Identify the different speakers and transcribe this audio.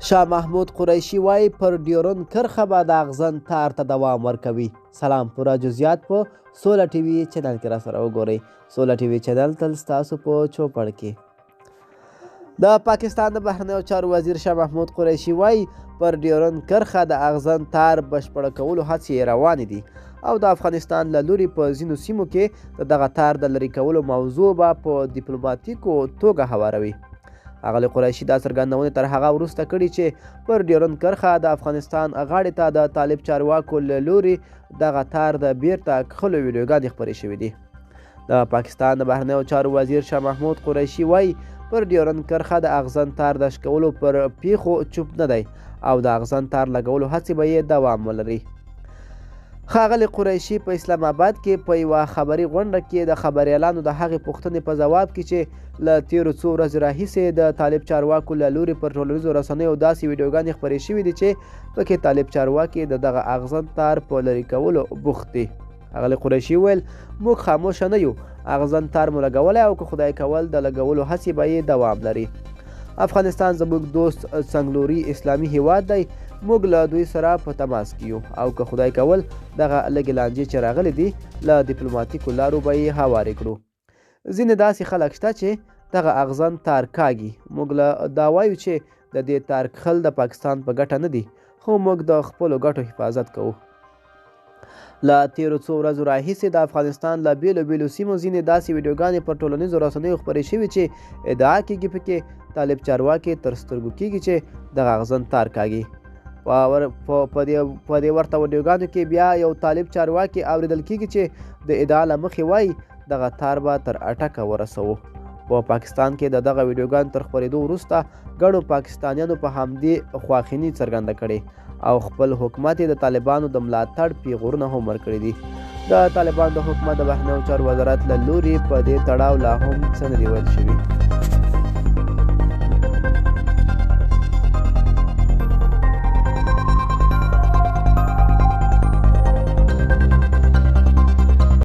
Speaker 1: شاه محمود قریشي وایي پر ډیورن کرښه به د اغزن تار ته دوام ورکوي. سلام. پوره جزئیات په سوله ټي وي چینل کې راسره وګورئ. سوله ټي وي چینل تل ستاسو په چوپړ کې. د پاکستان د بهرنیو چارو وزیر شاه محمود قریشي وایي پر ډیورن کرښه د اغزن تار بشپړ کولو هڅې روانې دي او د افغانستان له لوري په ځینو سیمو کې د دغه تار د لرې کولو موضوع به په ډیپلوماتیکو توګه هواروي. ښاغلي قریشي دا څرګندونې تر هغه وروسته کړي چې پر ډیورن کرښه د افغانستان غاړې ته د طالب چارواکو له لوري دغه تار د بیرته کښلو ویډیوګانې خپرې شوې دي. د پاکستان د بهرنیو چارو وزیر شاه محمود قریشي وایي پر ډیورن کرښه د اغزن تار د شکولو پر پیښو چوپ نه دی او د اغزن تار لګولو هڅې به یې دوام ولري. ښاغلي قریشي په اسلام آباد کې په یوه خبري غونډه کې د خبریالانو د هغې پوښتنې په ځواب کې چې له تیرو څو ورځې راهیسې د طالب چارواکو له لوري پر ټولنیزو رسنیو داسې ویډیوګانې خپرې شوي دي چې پکې طالب چارواکي د دغه اغزن تار په لرې کولو بوخت دي. ښاغلي قریشي وویل موږ خاموشه نه یو، اغزن تار مو لګولی او که خدای کول د لګولو هڅې به یې دوام لري. افغانستان زموږ دوست څنګلوري اسلامي هیواد دی. موږ له دوی سره په تماس کې یو او که خدای کول دغه لږې لانجې چې راغلي دي له ډیپلوماتیکو لارو به یې هوارې کړو. ځینې داسې خلک شته چې دغه اغزن تار کاږي. موږ له دا وایو چې د دې تار کښل د پاکستان په ګټه نه دي، خو موږ د خپلو ګټو حفاظت کوو. له تیرو څو ورځو راهیسې د افغانستان له بیلو بیلو سیمو ځینې داسې ویډیوګانې پر ټولنیزو رسنیو خپرې شوي چې ادعا کیږي پکې طالب چارواکي تر سترګو کیږي چې دغه اغزن تار کاږي. په دې ورته ویډیوګانو کې بیا یو طالب چارواکي اورېدل کیږي چې د ادعا له مخې وایي دغه تار به تر اټکه ورسوو. په پاکستان کې د دغه ویډیوګانو تر خپرېدو وروسته ګڼو پاکستانیانو په همدې خواخیني څرګنده کړې او خپل حکومت یې د طالبانو د ملاتړ پیغورونه هم ورکړي دي. د طالبانو د حکومت د بهرنیو چارو وزارت له لوري په دې تړاو لا هم څه نه دي ویل شوي.